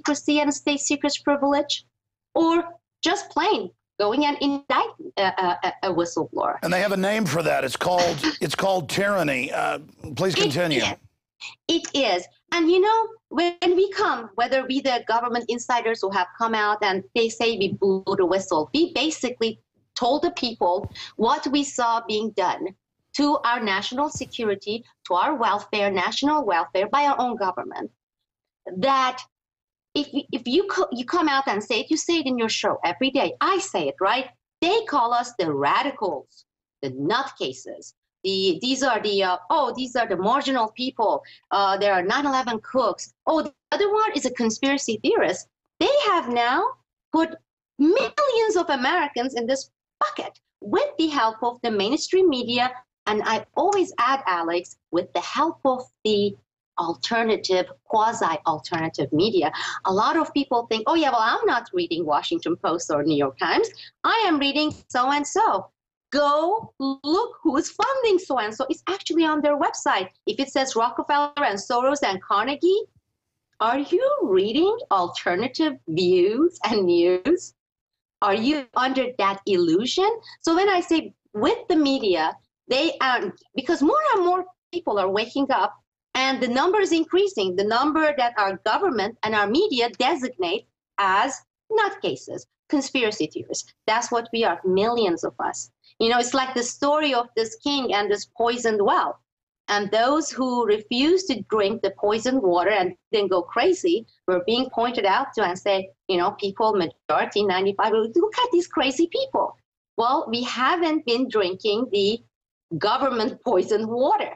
secrecy and state secrets privilege, or just plain going and indict a whistleblower. And they have a name for that. It's called tyranny. Please continue. It is. And you know, when we come, whether we the government insiders who have come out and they say we blew the whistle, we basically told the people what we saw being done to our national security, to our welfare, national welfare by our own government. That if you come out and say it, you say it in your show every day. I say it, right? They call us the radicals, the nutcases. These are the marginal people. There are 9/11 crooks. Oh, the other one is a conspiracy theorist. They have now put millions of Americans in this bucket with the help of the mainstream media. And I always add, Alex, with the help of the alternative, quasi-alternative media. A lot of people think, oh yeah, well, I'm not reading Washington Post or New York Times. I am reading so-and-so. Go look who's funding so-and-so. It's actually on their website. If it says Rockefeller and Soros and Carnegie, are you reading alternative views and news? Are you under that illusion? So when I say with the media, they because more and more people are waking up and the number is increasing, the number that our government and our media designate as nutcases, conspiracy theorists. That's what we are, millions of us. You know, it's like the story of this king and this poisoned well. And those who refuse to drink the poisoned water and then go crazy were being pointed out to and say, you know, people, majority, 95, look at these crazy people. Well, we haven't been drinking the government poisoned water.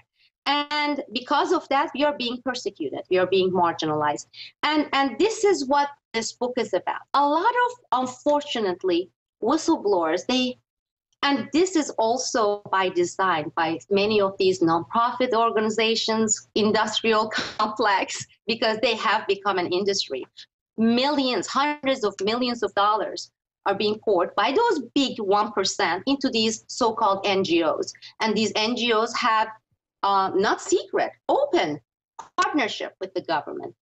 And because of that, we are being persecuted. We are being marginalized. And this is what this book is about. A lot of, unfortunately, whistleblowers, and this is also by design by many of these nonprofit organizations, industrial complex, because they have become an industry. Millions, hundreds of millions of dollars are being poured by those big 1% into these so-called NGOs. And these NGOs have not secret, open partnership with the government.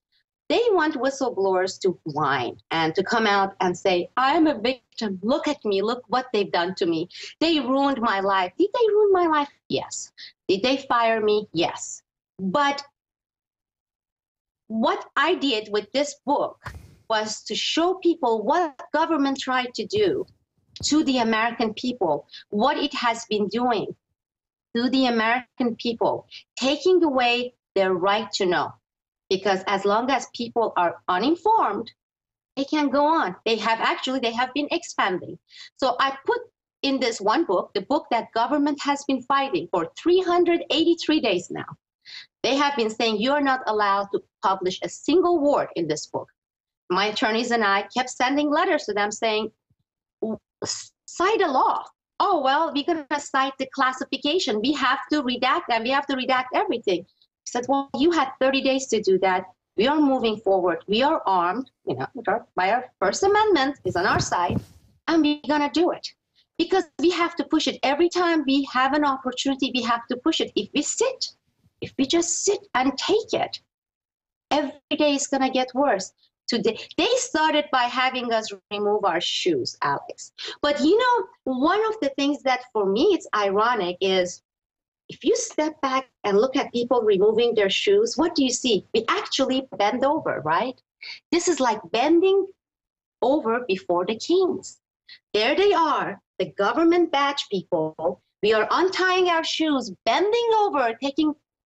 They want whistleblowers to whine and to come out and say, I'm a victim. Look at me. Look what they've done to me. They ruined my life. Did they ruin my life? Yes. Did they fire me? Yes. But what I did with this book was to show people what government tried to do to the American people, what it has been doing to the American people, taking away their right to know. Because as long as people are uninformed, they can go on. They have been expanding. So I put in this one book, the book that government has been fighting for 383 days now. They have been saying you're not allowed to publish a single word in this book. My attorneys and I kept sending letters to them saying, cite a law. Oh, well, we're going to cite the classification. We have to redact and we have to redact everything. I said, well, you had 30 days to do that. We are moving forward. We are armed, you know, by our First Amendment is on our side, and we're going to do it. Because we have to push it. Every time we have an opportunity, we have to push it. If we just sit and take it, every day is going to get worse. Today, they started by having us remove our shoes, Alex. But you know, one of the things that for me it's ironic is if you step back and look at people removing their shoes, what do you see? We actually bend over, right? This is like bending over before the kings. There they are, the government badge people. We are untying our shoes, bending over,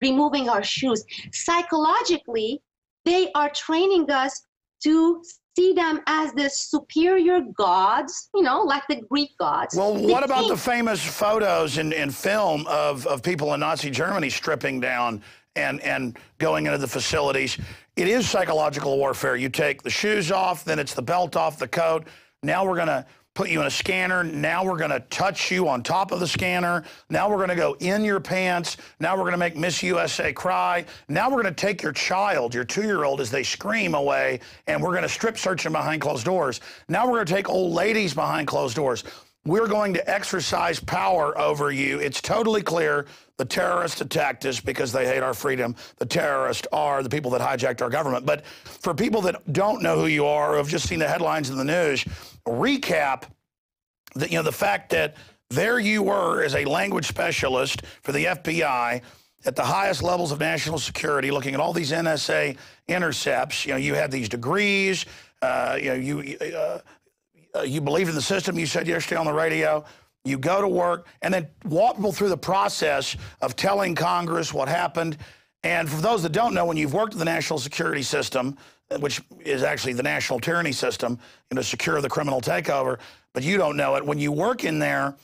removing our shoes. Psychologically, they are training us to see them as the superior gods, you know, like the Greek gods. Well, what about the famous photos in film of people in Nazi Germany stripping down and going into the facilities? It is psychological warfare. You take the shoes off, then it's the belt off, the coat. Now we're going to put you in a scanner. Now we're going to touch you on top of the scanner. Now we're going to go in your pants. Now we're going to make Miss USA cry. Now we're going to take your child, your 2-year-old, as they scream away, and we're going to strip search them behind closed doors. Now we're going to take old ladies behind closed doors. we're going to exercise power over you. It's totally clear the terrorists attacked us because they hate our freedom. The terrorists are the people that hijacked our government. But for people that don't know who you are or have just seen the headlines in the news, recap the fact that there you were as a language specialist for the FBI at the highest levels of national security, looking at all these NSA intercepts. You had these degrees. You believed in the system, you said yesterday on the radio. You go to work and then walk people through the process of telling Congress what happened. And for those that don't know, when you've worked in the national security system, which is actually the national tyranny system, secure the criminal takeover, but you don't know it. When you work in there,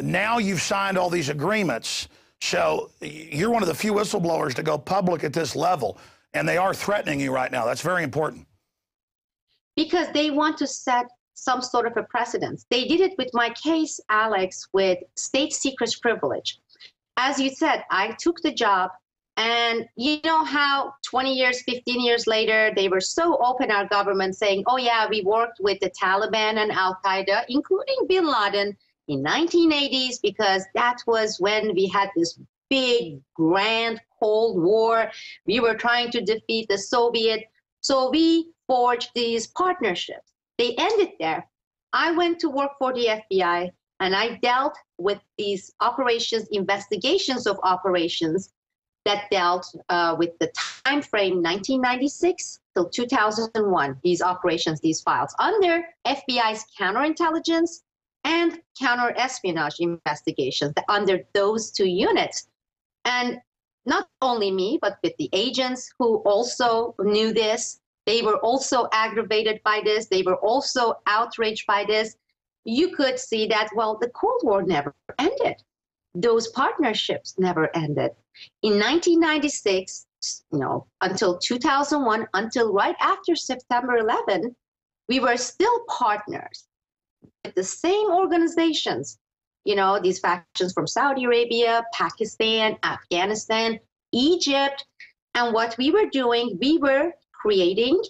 now you've signed all these agreements. So you're one of the few whistleblowers to go public at this level. And they are threatening you right now. That's very important. Because they want to set some sort of a precedence. They did it with my case, Alex, with state secrets privilege. As you said, I took the job, and you know how 20 years, 15 years later, they were so open, our government, saying, oh yeah, we worked with the Taliban and Al-Qaeda, including bin Laden in 1980s, because that was when we had this big, grand Cold War. We were trying to defeat the Soviet. So we forged these partnerships. They ended there. I went to work for the FBI, and I dealt with these operations, investigations of operations that dealt with the time frame 1996 till 2001, these operations, these files, under FBI's counterintelligence and counterespionage investigations under those two units. And not only me, but with the agents who also knew this. They were also aggravated by this. They were also outraged by this. You could see that, well, the Cold War never ended. Those partnerships never ended. In 1996, until 2001, until right after September 11, we were still partners with the same organizations. These factions from Saudi Arabia, Pakistan, Afghanistan, Egypt. And what we were doing, we were creating,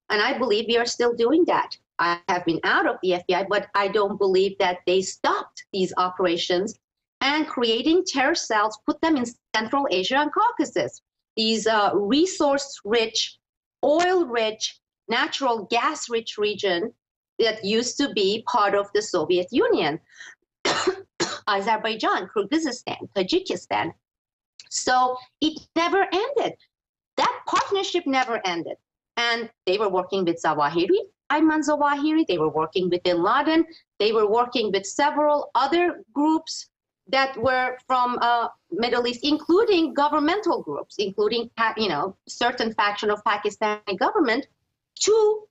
and I believe we are still doing that. I have been out of the FBI, but I don't believe that they stopped these operations and creating terror cells, put them in Central Asia and Caucasus. These resource-rich, oil-rich, natural gas-rich region that used to be part of the Soviet Union. Azerbaijan, Kyrgyzstan, Tajikistan. So it never ended. That partnership never ended. And they were working with Zawahiri, Ayman Zawahiri. They were working with bin Laden. They were working with several other groups that were from Middle East, including governmental groups, including, certain faction of Pakistani government, to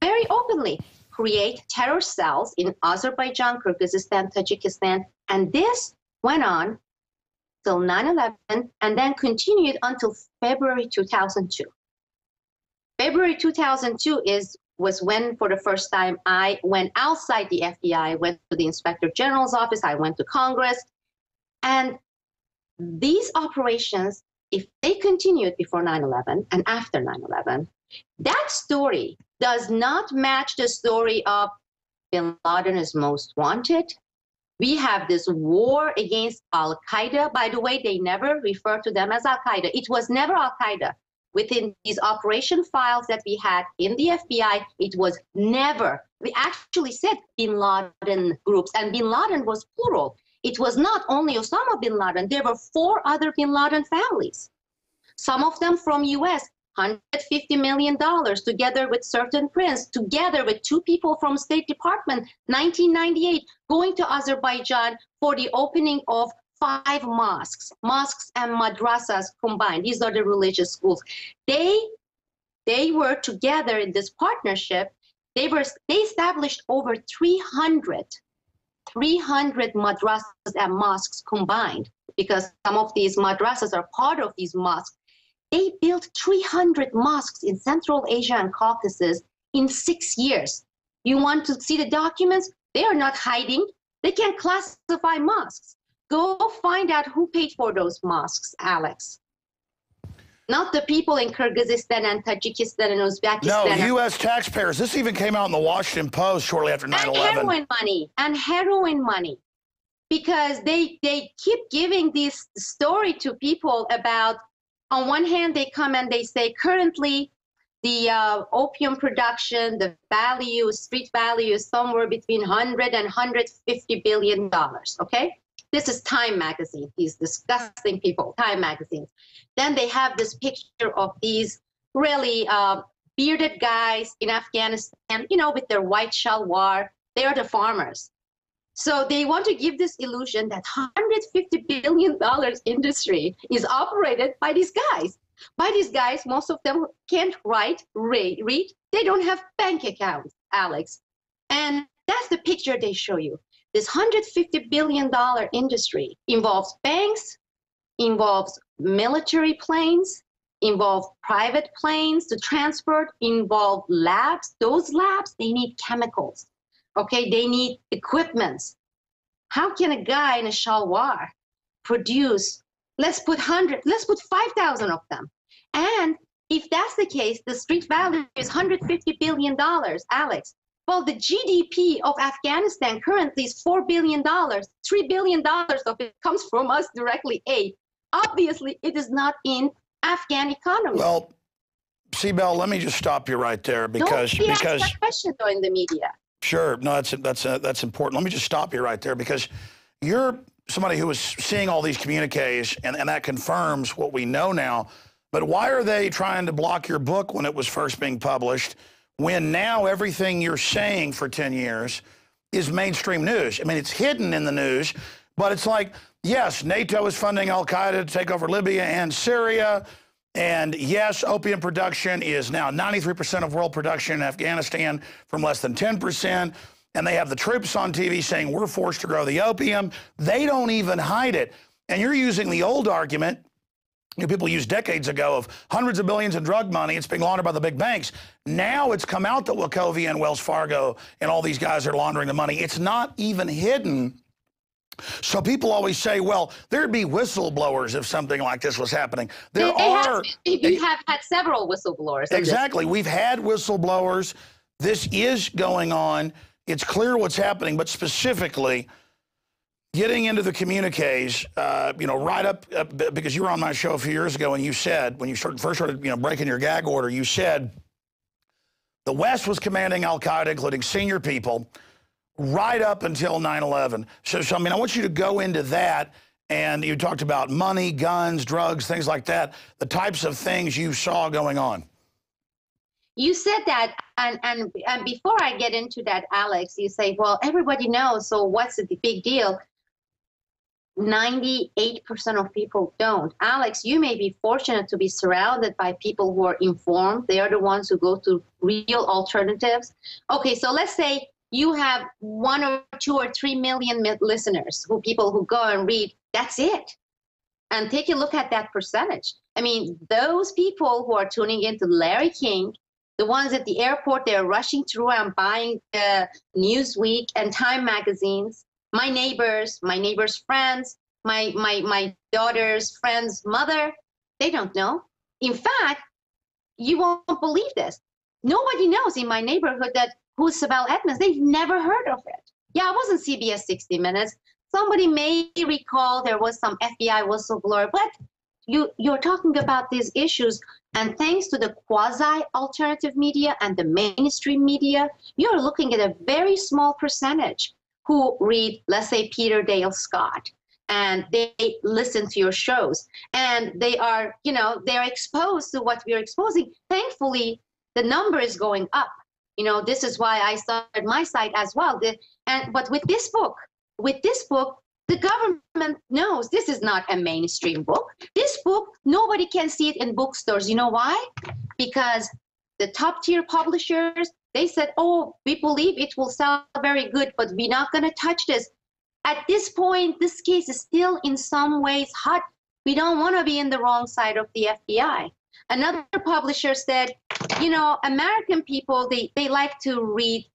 very openly create terror cells in Azerbaijan, Kyrgyzstan, Tajikistan. And this went on till 9/11, and then continued until February 2002. February 2002 was when, for the first time, I went outside the FBI, went to the Inspector General's office, I went to Congress. And these operations, if they continued before 9/11 and after 9/11, that story does not match the story of bin Laden is most wanted. We have this war against Al-Qaeda. By the way, they never refer to them as Al-Qaeda. It was never Al-Qaeda. Within these operation files that we had in the FBI, it was never. We actually said bin Laden groups, and bin Laden was plural. It was not only Osama bin Laden. There were 4 other bin Laden families, some of them from US, $150 million, together with certain prince, together with 2 people from State Department, 1998, going to Azerbaijan for the opening of 5 mosques and madrasas combined. These are the religious schools. They were together in this partnership. They established over 300 madrasas and mosques combined, because some of these madrasas are part of these mosques. They built 300 mosques in Central Asia and Caucasus in 6 years. You want to see the documents? They are not hiding. They can classify mosques. Go find out who paid for those mosques, Alex. Not the people in Kyrgyzstan and Tajikistan and Uzbekistan. No, U.S. taxpayers. This even came out in the Washington Post shortly after 9/11. And heroin money. Because they keep giving this story to people about, on one hand, they come and they say currently the opium production, the value, street value is somewhere between 100 and 150 billion dollars, okay? This is Time magazine, these disgusting people, Time magazine. Then they have this picture of these really bearded guys in Afghanistan, you know, with their white shalwar. They are the farmers. So they want to give this illusion that $150 billion industry is operated by these guys. By these guys, most of them can't write, read. They don't have bank accounts, Alex. And that's the picture they show you. This $150 billion industry involves banks, involves military planes, involves private planes to transport, involve labs. Those labs, they need chemicals. Okay, they need equipments. How can a guy in a shalwar produce, let's put 5,000 of them. And if that's the case, the street value is $150 billion, Alex. Well, the GDP of Afghanistan currently is $4 billion. $3 billion of it comes from us directly, aid. Obviously, it is not in Afghan economy. Well, Sibel, let me just stop you right there because that question though in the media. Sure, no, that's important. Let me just stop you right there because you're somebody who was seeing all these communiques, and that confirms what we know now. But why are they trying to block your book when it was first being published, when now everything you're saying for 10 years is mainstream news? I mean, it's hidden in the news, but it's like, yes, NATO is funding al-Qaeda to take over Libya and Syria. And yes, opium production is now 93% of world production in Afghanistan from less than 10%. And they have the troops on TV saying we're forced to grow the opium. They don't even hide it. And you're using the old argument people used decades ago of hundreds of billions in drug money. It's being laundered by the big banks. Now it's come out that Wachovia and Wells Fargo and all these guys are laundering the money. It's not even hidden. So people always say, well, there'd be whistleblowers if something like this was happening. We have had several whistleblowers. Exactly. We've had whistleblowers. This is going on. It's clear what's happening, but specifically getting into the communiques, you know, right up, because you were on my show a few years ago and you said, when you first started, you know, breaking your gag order, you said the West was commanding al-Qaeda, including senior people, right up until 9/11. So, I mean, I want you to go into that, and you talked about money, guns, drugs, things like that, the types of things you saw going on. You said that, and before I get into that, Alex, you say, well, everybody knows, so what's the big deal? 98% of people don't. Alex, you may be fortunate to be surrounded by people who are informed. They are the ones who go to real alternatives. Okay, so let's say you have 1 or 2 or 3 million listeners, people who go and read. That's it. And take a look at that percentage. I mean, those people who are tuning into Larry King, the ones at the airport, they're rushing through and buying Newsweek and Time magazines. My neighbors' friends, my daughter's friend's mother, they don't know. In fact, you won't believe this. Nobody knows in my neighborhood that who's Sibel Edmonds. They've never heard of it. Yeah, it wasn't CBS 60 Minutes. Somebody may recall there was some FBI whistleblower, but you're talking about these issues, and thanks to the quasi-alternative media and the mainstream media, you're looking at a very small percentage who read, let's say, Peter Dale Scott, and they listen to your shows, and they are, you know, they're exposed to what we're exposing. Thankfully, the number is going up. You know, this is why I started my site as well. But with this book, the government knows this is not a mainstream book. This book, nobody can see it in bookstores. You know why? Because the top tier publishers, they said, oh, we believe it will sell very good, but we're not going to touch this. At this point, this case is still in some ways hot. We don't want to be in the wrong side of the FBI. Another publisher said, you know, American people, they like to read